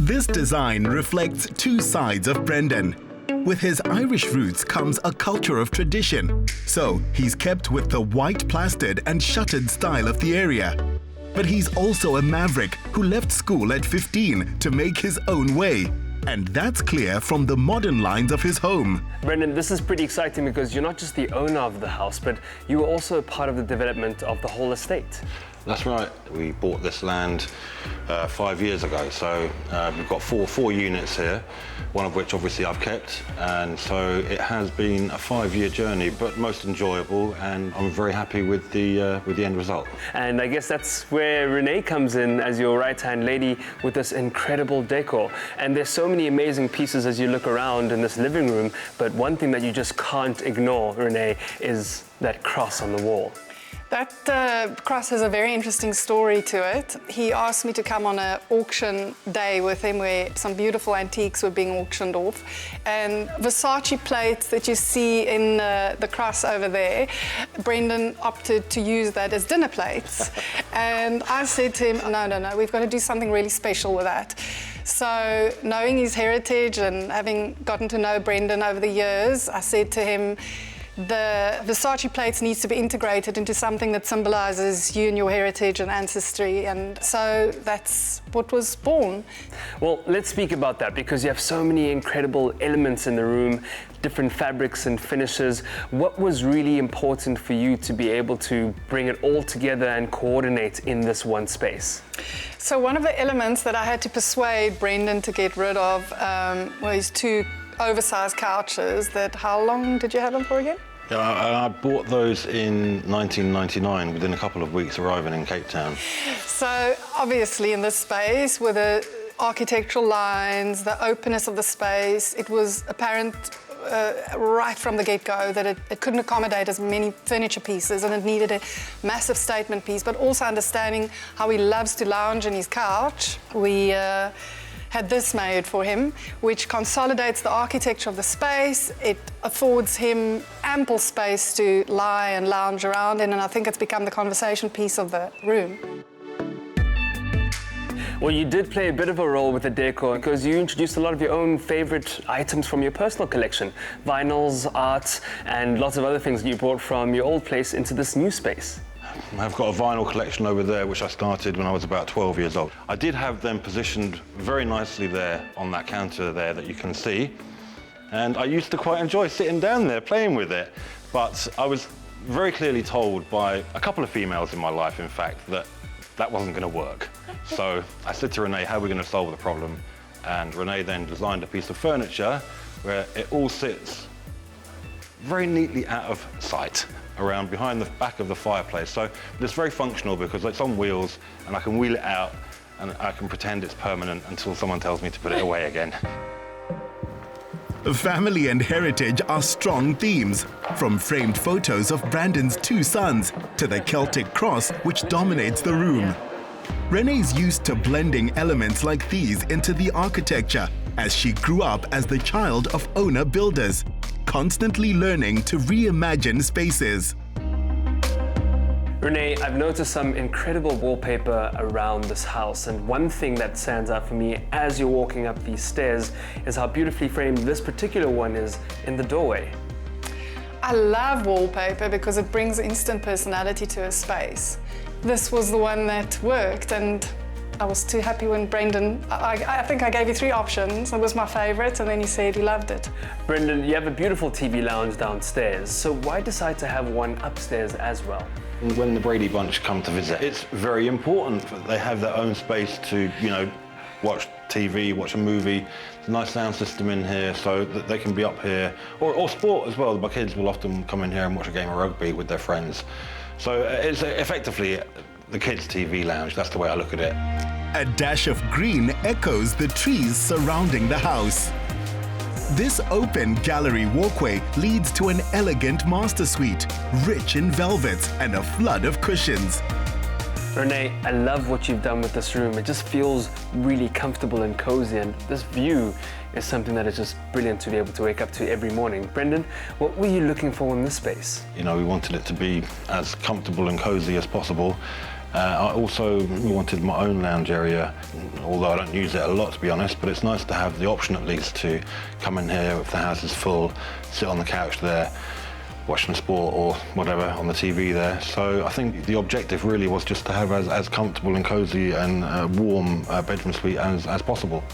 This design reflects two sides of Brendan. With his Irish roots comes a culture of tradition, so he's kept with the white plastered and shuttered style of the area. But he's also a maverick who left school at 15 to make his own way. And that's clear from the modern lines of his home. Brendan, this is pretty exciting because you're not just the owner of the house, but you were also a part of the development of the whole estate. That's right. We bought this land 5 years ago, so we've got four units here, one of which obviously I've kept, and so it has been a 5-year journey, but most enjoyable, and I'm very happy with the end result. And I guess that's where Renee comes in as your right-hand lady with this incredible decor. And there's so many amazing pieces as you look around in this living room, but one thing that you just can't ignore, Renee, is that cross on the wall. That cross has a very interesting story to it. He asked me to come on an auction day with him where some beautiful antiques were being auctioned off. And Versace plates that you see in the cross over there, Brendan opted to use that as dinner plates. And I said to him, no, we've got to do something really special with that. So knowing his heritage and having gotten to know Brendan over the years, I said to him, the Versace plates needs to be integrated into something that symbolizes you and your heritage and ancestry, and so that's what was born. Well, let's speak about that because you have so many incredible elements in the room, different fabrics and finishes. What was really important for you to be able to bring it all together and coordinate in this one space? So one of the elements that I had to persuade Brendan to get rid of were his two oversized couches. How long did you have them for again? Yeah, I bought those in 1999, within a couple of weeks arriving in Cape Town. So obviously in this space, with the architectural lines, the openness of the space, it was apparent right from the get-go that it couldn't accommodate as many furniture pieces, and it needed a massive statement piece, but also understanding how he loves to lounge in his couch. We had this made for him, which consolidates the architecture of the space. It affords him ample space to lie and lounge around in, and I think it's become the conversation piece of the room. Well, you did play a bit of a role with the decor because you introduced a lot of your own favorite items from your personal collection, vinyls, art, and lots of other things that you brought from your old place into this new space. I've got a vinyl collection over there, which I started when I was about 12 years old. I did have them positioned very nicely there on that counter there that you can see. And I used to quite enjoy sitting down there playing with it. But I was very clearly told by a couple of females in my life, in fact, that that wasn't going to work. So I said to Renee, how are we going to solve the problem? And Renee then designed a piece of furniture where it all sits very neatly out of sight, around behind the back of the fireplace. So it's very functional because it's on wheels and I can wheel it out and I can pretend it's permanent until someone tells me to put it away again. Family and heritage are strong themes, from framed photos of Brandon's two sons to the Celtic cross which dominates the room. Renee's used to blending elements like these into the architecture as she grew up as the child of owner-builders, constantly learning to reimagine spaces. Renee, I've noticed some incredible wallpaper around this house, and one thing that stands out for me as you're walking up these stairs is how beautifully framed this particular one is in the doorway. I love wallpaper because it brings instant personality to a space. This was the one that worked, and I was too happy when Brendan, I think I gave you 3 options. It was my favorite, and then he said he loved it. Brendan, you have a beautiful TV lounge downstairs, so why decide to have one upstairs as well? When the Brady Bunch come to visit, it's very important that they have their own space to, watch TV, watch a movie. There's a nice sound system in here so that they can be up here, or sport as well. My kids will often come in here and watch a game of rugby with their friends. So it's effectively the kids' TV lounge. That's the way I look at it. A dash of green echoes the trees surrounding the house. This open gallery walkway leads to an elegant master suite, rich in velvets and a flood of cushions. Renee, I love what you've done with this room. It just feels really comfortable and cozy, and this view is something that is just brilliant to be able to wake up to every morning. Brendan, what were you looking for in this space? We wanted it to be as comfortable and cozy as possible, I also wanted my own lounge area, although I don't use it a lot, to be honest, but it's nice to have the option at least to come in here if the house is full, sit on the couch there, watching sport or whatever on the TV there. So I think the objective really was just to have as comfortable and cosy and warm bedroom suite as possible.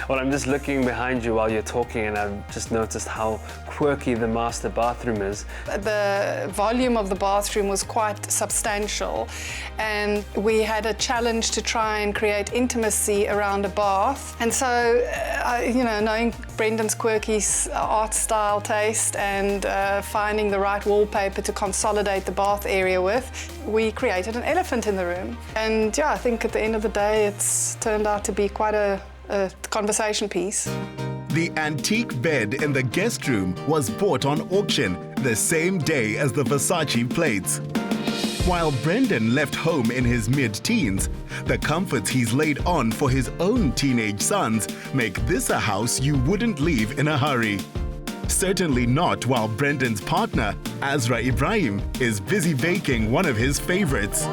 Well, I'm just looking behind you while you're talking, and I've just noticed how quirky the master bathroom is. The volume of the bathroom was quite substantial, and we had a challenge to try and create intimacy around a bath. And so, knowing Brendan's quirky art style taste and finding the right wallpaper to consolidate the bath area with, we created an elephant in the room. And yeah, I think at the end of the day, it's turned out to be quite a conversation piece. The antique bed in the guest room was bought on auction the same day as the Versace plates. While Brendan left home in his mid-teens, the comforts he's laid on for his own teenage sons make this a house you wouldn't leave in a hurry. Certainly not while Brendan's partner, Azra Ibrahim, is busy baking one of his favorites.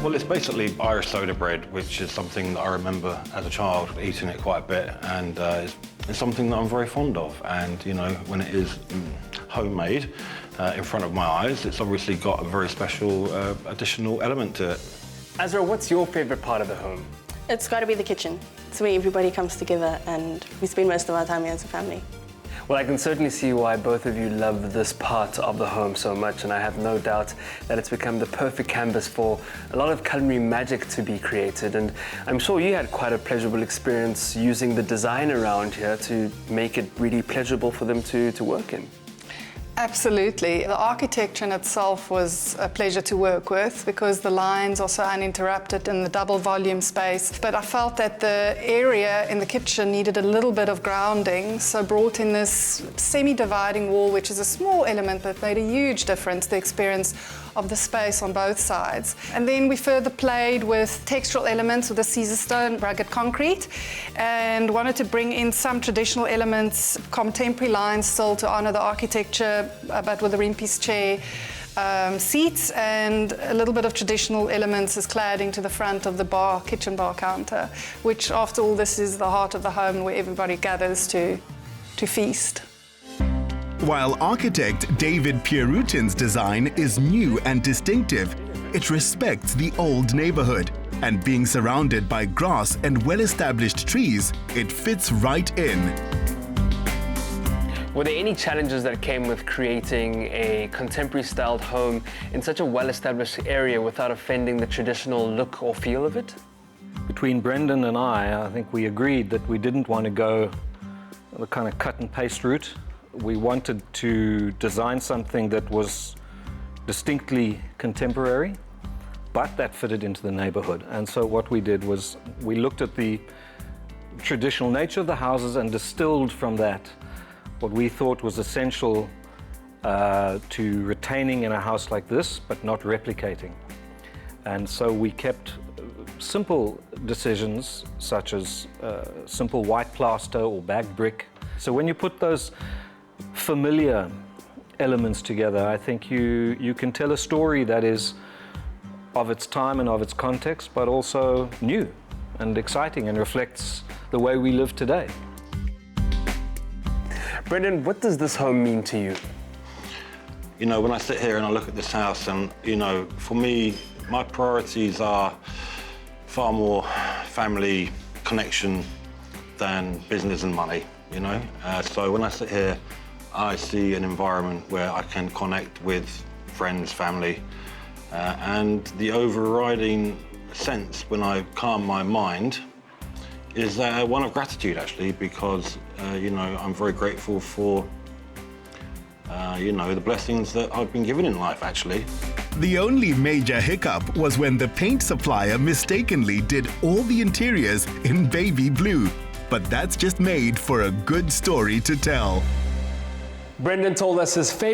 Well, it's basically Irish soda bread, which is something that I remember as a child eating it quite a bit, and it's something that I'm very fond of. And when it is homemade in front of my eyes, it's obviously got a very special additional element to it. Azra, what's your favorite part of the home? It's got to be the kitchen. It's where everybody comes together, and we spend most of our time here as a family. Well, I can certainly see why both of you love this part of the home so much, and I have no doubt that it's become the perfect canvas for a lot of culinary magic to be created. And I'm sure you had quite a pleasurable experience using the design around here to make it really pleasurable for them to work in. Absolutely. The architecture in itself was a pleasure to work with because the lines are so uninterrupted in the double volume space. But I felt that the area in the kitchen needed a little bit of grounding, so brought in this semi-dividing wall, which is a small element but made a huge difference to the experience of the space on both sides. And then we further played with textural elements with the Caesar stone, rugged concrete, and wanted to bring in some traditional elements, contemporary lines still to honor the architecture, but with a rimpies chair, seats, and a little bit of traditional elements as cladding to the front of the kitchen bar counter, which after all this is the heart of the home where everybody gathers to feast. While architect David Pierutin's design is new and distinctive, it respects the old neighborhood, and being surrounded by grass and well-established trees, it fits right in. Were there any challenges that came with creating a contemporary-styled home in such a well-established area without offending the traditional look or feel of it? Between Brendan and I think we agreed that we didn't want to go the kind of cut and paste route. We wanted to design something that was distinctly contemporary, but that fitted into the neighborhood. And so what we did was we looked at the traditional nature of the houses and distilled from that what we thought was essential to retaining in a house like this, but not replicating. And so we kept simple decisions, such as simple white plaster or bagged brick. So when you put those familiar elements together, I think you can tell a story that is of its time and of its context, but also new and exciting and reflects the way we live today. Brendan, what does this home mean to you? When I sit here and I look at this house, and for me, my priorities are far more family connection than business and money, So when I sit here, I see an environment where I can connect with friends, family, and the overriding sense when I calm my mind is one of gratitude, actually, because, I'm very grateful for, the blessings that I've been given in life, actually. The only major hiccup was when the paint supplier mistakenly did all the interiors in baby blue. But that's just made for a good story to tell. Brendan told us his favorite